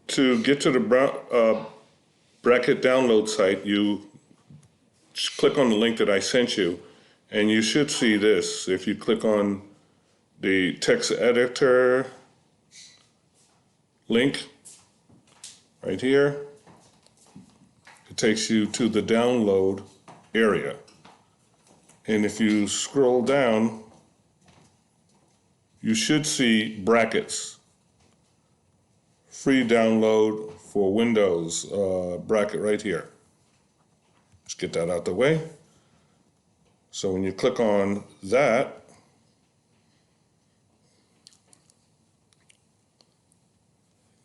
To get to the bracket download site, you click on the link that I sent you, and you should see this. If you click on the text editor link right here, it takes you to the download area. And if you scroll down, you should see brackets. Free download for Windows, bracket right here. Let's get that out the way. So when you click on that,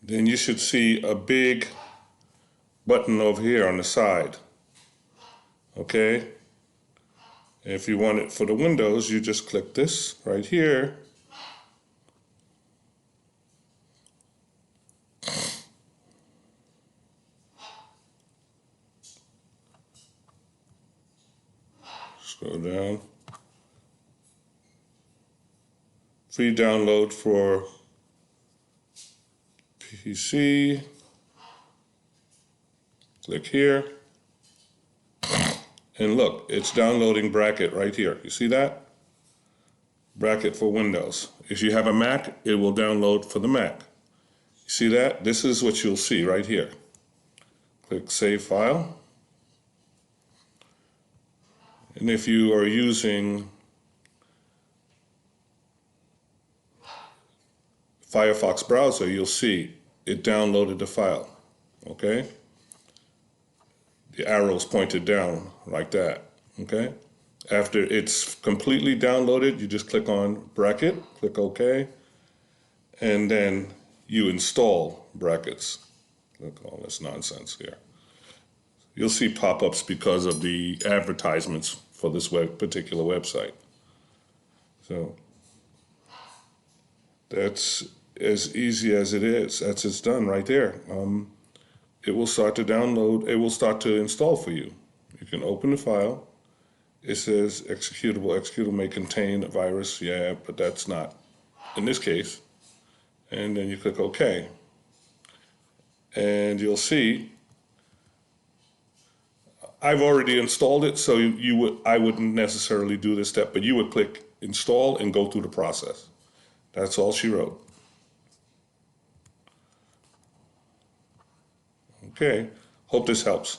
then you should see a big button over here on the side. Okay? If you want it for the Windows, you just click this right here. Scroll down. Free download for PC. Click here. And look, it's downloading bracket right here. You see that? Bracket for Windows. If you have a Mac, it will download for the Mac. You see that? This is what you'll see right here. Click Save File. And if you are using Firefox browser, you'll see it downloaded the file. Okay? The arrows pointed down like that. Okay? After it's completely downloaded, you just click on bracket, click OK, and then you install brackets. Look at all this nonsense here. You'll see pop-ups because of the advertisements for this particular website. So that's as easy as it is. It's done right there. It will start to download, it will start to install for you. You can open the file. It says executable may contain a virus, yeah, but that's not in this case. And then you click OK. And you'll see I've already installed it, so I wouldn't necessarily do this step, but you would click install and go through the process. That's all she wrote. Okay, hope this helps.